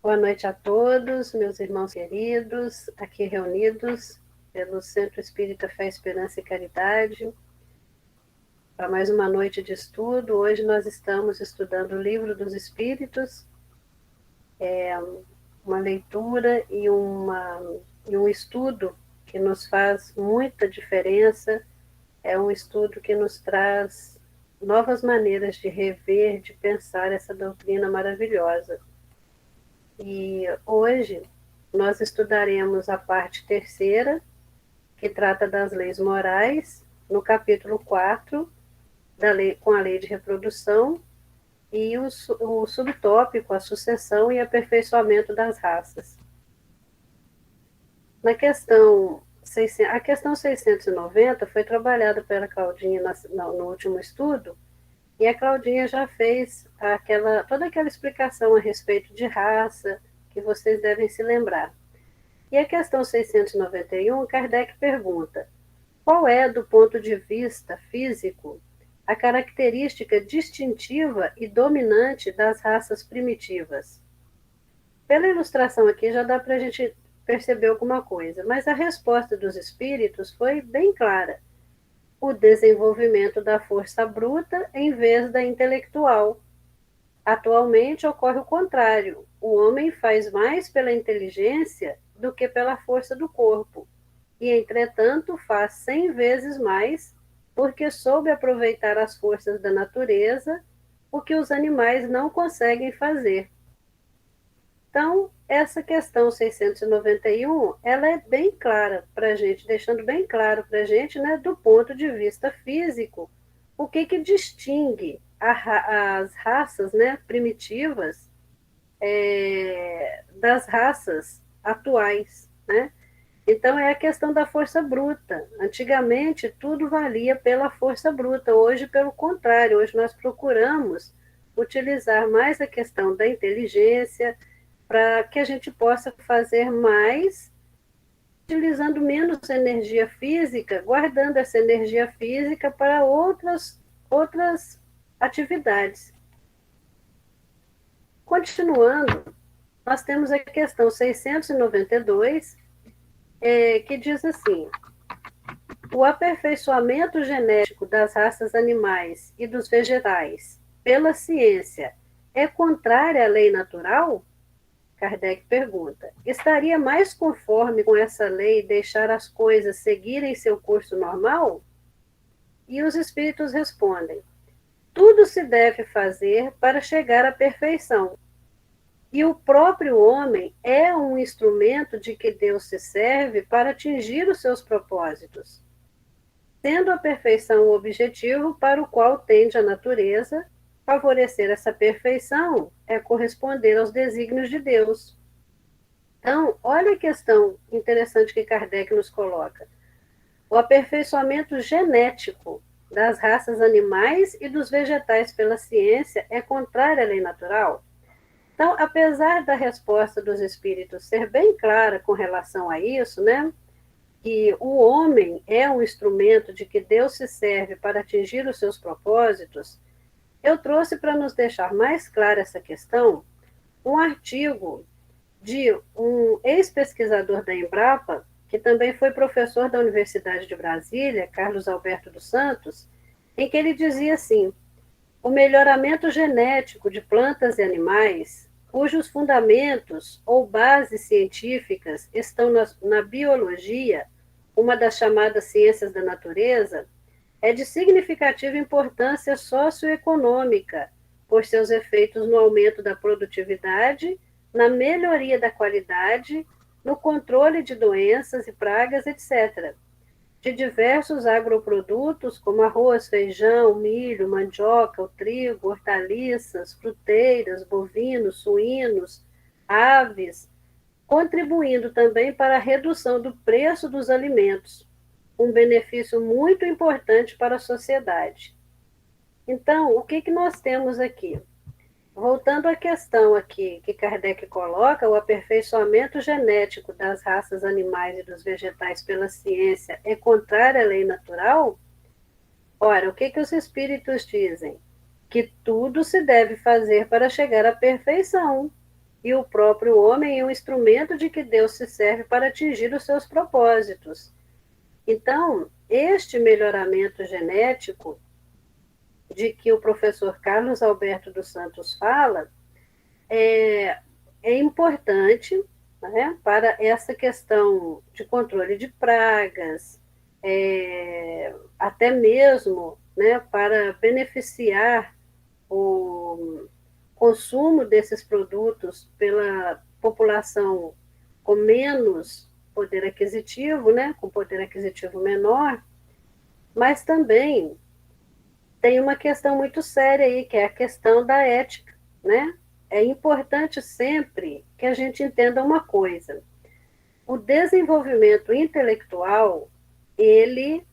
Boa noite a todos, meus irmãos queridos, aqui reunidos pelo Centro Espírita Fé, Esperança e Caridade, para mais uma noite de estudo. Hoje nós estamos estudando o Livro dos Espíritos, uma leitura e um estudo que nos faz muita diferença, é um estudo que nos traz novas maneiras de rever, de pensar essa doutrina maravilhosa. E hoje nós estudaremos a parte terceira, que trata das leis morais, no capítulo 4, com a lei de reprodução, e o subtópico, a sucessão e aperfeiçoamento das raças. A questão 690 foi trabalhada pela Claudinha no último estudo, e a Claudinha já fez toda aquela explicação a respeito de raça, que vocês devem se lembrar. E a questão 691, Kardec pergunta: qual é, do ponto de vista físico, a característica distintiva e dominante das raças primitivas? Pela ilustração aqui já dá para a gente perceber alguma coisa, mas a resposta dos espíritos foi bem clara: o desenvolvimento da força bruta em vez da intelectual. Atualmente ocorre o contrário: o homem faz mais pela inteligência do que pela força do corpo, e entretanto faz 100 vezes mais, porque soube aproveitar as forças da natureza, o que os animais não conseguem fazer. Então, essa questão 691, ela é bem clara para a gente, deixando bem claro para a gente, né, do ponto de vista físico, o que distingue as raças, né, primitivas das raças atuais, né? Então, é a questão da força bruta. Antigamente, tudo valia pela força bruta. Hoje, pelo contrário, hoje nós procuramos utilizar mais a questão da inteligência para que a gente possa fazer mais, utilizando menos energia física, guardando essa energia física para outras atividades. Continuando, nós temos a questão 692, que diz assim: o aperfeiçoamento genético das raças animais e dos vegetais pela ciência é contrária à lei natural? Kardec pergunta: estaria mais conforme com essa lei deixar as coisas seguirem seu curso normal? E os espíritos respondem: tudo se deve fazer para chegar à perfeição. E o próprio homem é um instrumento de que Deus se serve para atingir os seus propósitos, sendo a perfeição o objetivo para o qual tende a natureza. Favorecer essa perfeição é corresponder aos desígnios de Deus. Então, olha a questão interessante que Kardec nos coloca: o aperfeiçoamento genético das raças animais e dos vegetais pela ciência é contrário à lei natural? Então, apesar da resposta dos espíritos ser bem clara com relação a isso, né, que o homem é um instrumento de que Deus se serve para atingir os seus propósitos, eu trouxe para nos deixar mais clara essa questão um artigo de um ex-pesquisador da Embrapa, que também foi professor da Universidade de Brasília, Carlos Alberto dos Santos, em que ele dizia assim: o melhoramento genético de plantas e animais, cujos fundamentos ou bases científicas estão na biologia, uma das chamadas ciências da natureza, é de significativa importância socioeconômica, por seus efeitos no aumento da produtividade, na melhoria da qualidade, no controle de doenças e pragas, etc., de diversos agroprodutos, como arroz, feijão, milho, mandioca, o trigo, hortaliças, fruteiras, bovinos, suínos, aves, contribuindo também para a redução do preço dos alimentos, um benefício muito importante para a sociedade. Então, o que nós temos aqui? Voltando à questão aqui que Kardec coloca, o aperfeiçoamento genético das raças animais e dos vegetais pela ciência é contrário à lei natural? Ora, o que os espíritos dizem? Que tudo se deve fazer para chegar à perfeição. e o próprio homem é um instrumento de que Deus se serve para atingir os seus propósitos. Então, este melhoramento genético de que o professor Carlos Alberto dos Santos fala é importante, né, para essa questão de controle de pragas, até mesmo, né, para beneficiar o consumo desses produtos pela população com menos poder aquisitivo, né, com poder aquisitivo menor, mas também tem uma questão muito séria aí, que é a questão da ética, né? É importante sempre que a gente entenda uma coisa. O desenvolvimento intelectual, ele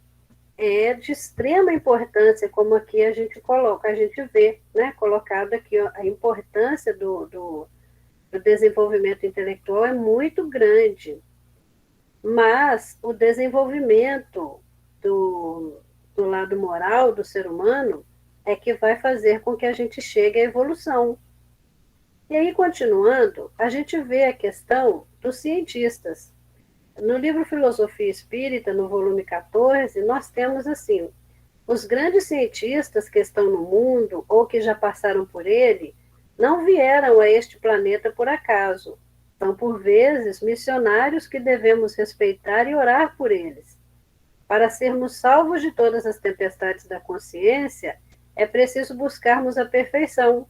é de extrema importância, como aqui a gente coloca, a gente vê, né, colocado aqui, ó, a importância do desenvolvimento intelectual é muito grande, mas o desenvolvimento do, do lado moral do ser humano é que vai fazer com que a gente chegue à evolução. E aí, continuando, a gente vê a questão dos cientistas. No livro Filosofia Espírita, no volume 14, nós temos assim: os grandes cientistas que estão no mundo ou que já passaram por ele não vieram a este planeta por acaso. São, por vezes, missionários que devemos respeitar e orar por eles. Para sermos salvos de todas as tempestades da consciência, é preciso buscarmos a perfeição.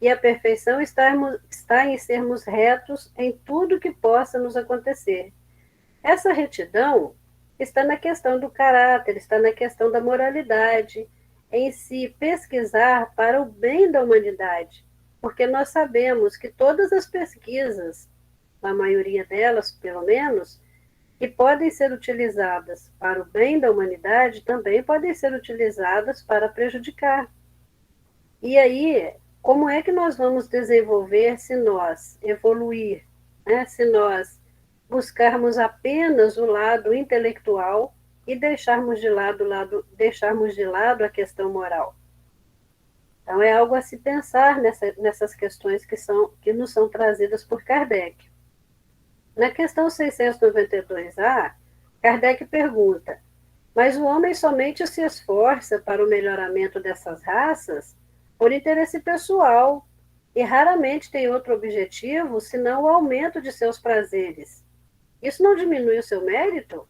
E a perfeição está em sermos retos em tudo que possa nos acontecer. Essa retidão está na questão do caráter, está na questão da moralidade, em se pesquisar para o bem da humanidade, porque nós sabemos que todas as pesquisas, a maioria delas, pelo menos, que podem ser utilizadas para o bem da humanidade, também podem ser utilizadas para prejudicar. E aí, como é que nós vamos desenvolver se nós evoluir, né? Se nós buscarmos apenas o lado intelectual e deixarmos de lado a questão moral? Então, é algo a se pensar nessas questões que nos são trazidas por Kardec. Na questão 692A, Kardec pergunta: mas o homem somente se esforça para o melhoramento dessas raças por interesse pessoal e raramente tem outro objetivo senão o aumento de seus prazeres. Isso não diminui o seu mérito?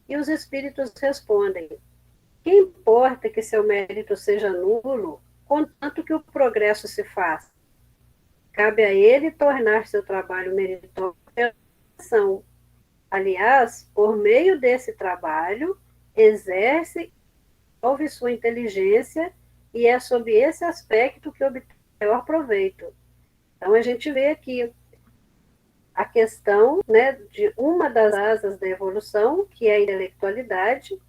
E os espíritos respondem: que importa que seu mérito seja nulo, contanto que o progresso se faça? Cabe a ele tornar seu trabalho meritório pela ação. Aliás, por meio desse trabalho, exerce e desenvolve sua inteligência, e é sob esse aspecto que obtém maior proveito. Então, a gente vê aqui a questão, né, de uma das asas da evolução, que é a intelectualidade,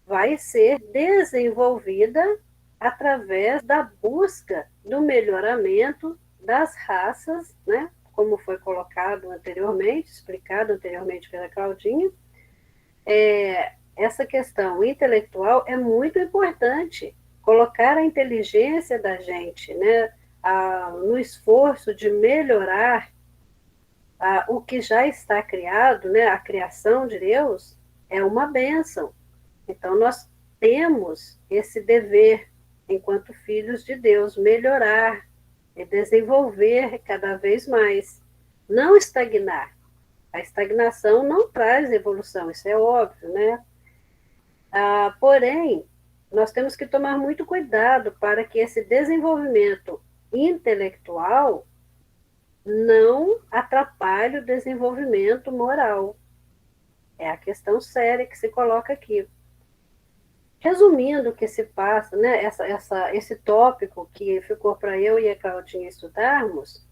vai ser desenvolvida através da busca do melhoramento das raças, né, como foi colocado anteriormente, explicado anteriormente pela Claudinha. Essa questão intelectual é muito importante, colocar a inteligência da gente, né, no esforço de melhorar o que já está criado, né, a criação de Deus, é uma bênção. Então, nós temos esse dever, enquanto filhos de Deus, melhorar e desenvolver cada vez mais, não estagnar. A estagnação não traz evolução, isso é óbvio, né? Porém, nós temos que tomar muito cuidado para que esse desenvolvimento intelectual não atrapalhe o desenvolvimento moral. É a questão séria que se coloca aqui. Resumindo o que se passa, né, esse tópico que ficou para eu e a Claudinha estudarmos,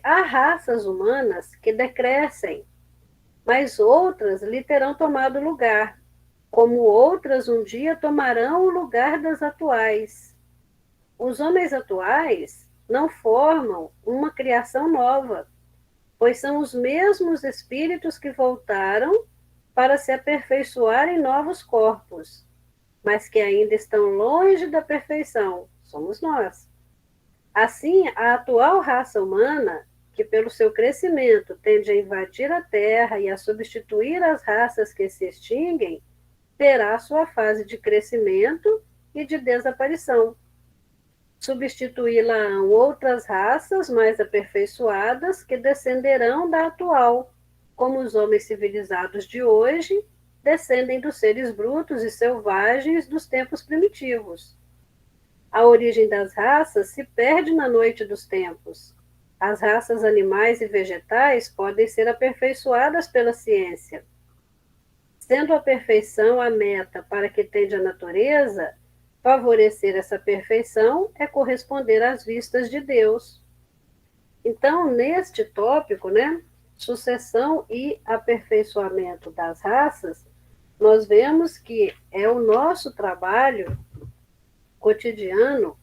há raças humanas que decrescem, mas outras lhe terão tomado lugar, como outras um dia tomarão o lugar das atuais. Os homens atuais não formam uma criação nova, pois são os mesmos espíritos que voltaram para se aperfeiçoar em novos corpos, mas que ainda estão longe da perfeição, somos nós. Assim, a atual raça humana que pelo seu crescimento tende a invadir a Terra e a substituir as raças que se extinguem, terá sua fase de crescimento e de desaparição. Substituí-la-ão outras raças mais aperfeiçoadas que descenderão da atual, como os homens civilizados de hoje descendem dos seres brutos e selvagens dos tempos primitivos. A origem das raças se perde na noite dos tempos. As raças animais e vegetais podem ser aperfeiçoadas pela ciência. Sendo a perfeição a meta para que tende a natureza, favorecer essa perfeição é corresponder às vistas de Deus. Então, neste tópico, né, sucessão e aperfeiçoamento das raças, nós vemos que é o nosso trabalho cotidiano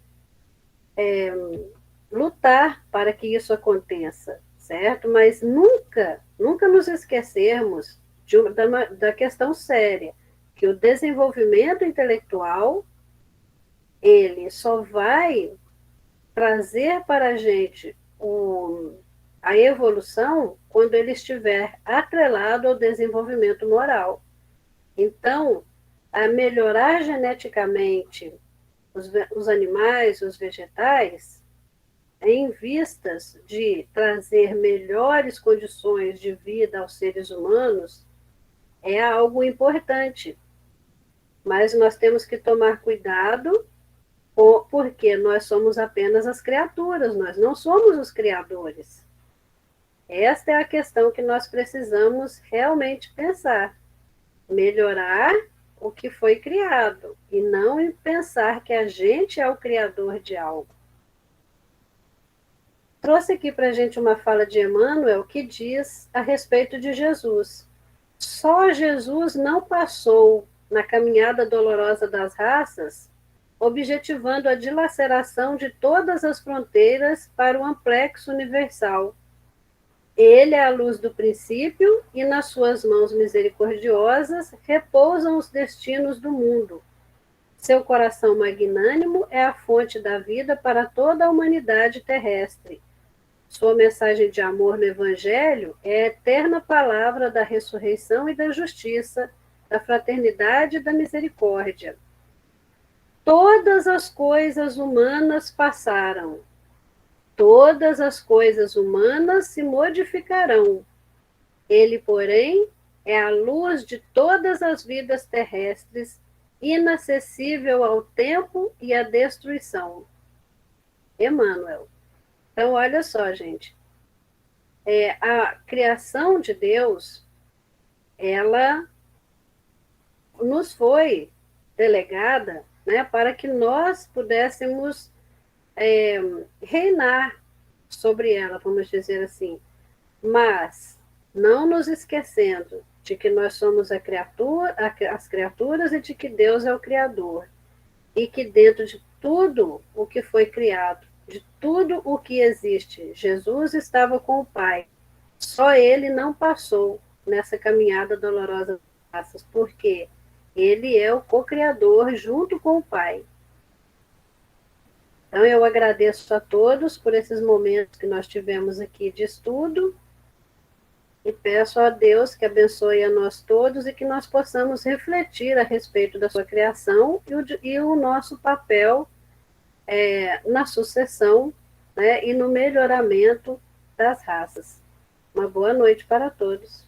lutar para que isso aconteça, certo? Mas nunca nos esquecermos da questão séria, que o desenvolvimento intelectual, ele só vai trazer para a gente a evolução quando ele estiver atrelado ao desenvolvimento moral. Então, a melhorar geneticamente os animais, os vegetais, em vistas de trazer melhores condições de vida aos seres humanos, é algo importante. Mas nós temos que tomar cuidado, porque nós somos apenas as criaturas, nós não somos os criadores. Esta é a questão que nós precisamos realmente pensar. Melhorar o que foi criado, e não em pensar que a gente é o criador de algo. Trouxe aqui para a gente uma fala de Emmanuel que diz a respeito de Jesus. Só Jesus não passou na caminhada dolorosa das raças, objetivando a dilaceração de todas as fronteiras para o amplexo universal. Ele é a luz do princípio e nas suas mãos misericordiosas repousam os destinos do mundo. Seu coração magnânimo é a fonte da vida para toda a humanidade terrestre. Sua mensagem de amor no Evangelho é a eterna palavra da ressurreição e da justiça, da fraternidade e da misericórdia. Todas as coisas humanas passaram. Todas as coisas humanas se modificarão. Ele, porém, é a luz de todas as vidas terrestres, inacessível ao tempo e à destruição. Emmanuel. Então, olha só, gente. A criação de Deus, ela nos foi delegada, né, para que nós pudéssemos reinar sobre ela, vamos dizer assim. Mas não nos esquecendo de que nós somos as criaturas e de que Deus é o Criador. E que dentro de tudo o que foi criado, de tudo o que existe, Jesus estava com o Pai. Só ele não passou nessa caminhada dolorosa das raças, porque ele é o co-criador junto com o Pai. Então, eu agradeço a todos por esses momentos que nós tivemos aqui de estudo e peço a Deus que abençoe a nós todos e que nós possamos refletir a respeito da sua criação e o nosso papel na sucessão, né, e no melhoramento das raças. Uma boa noite para todos.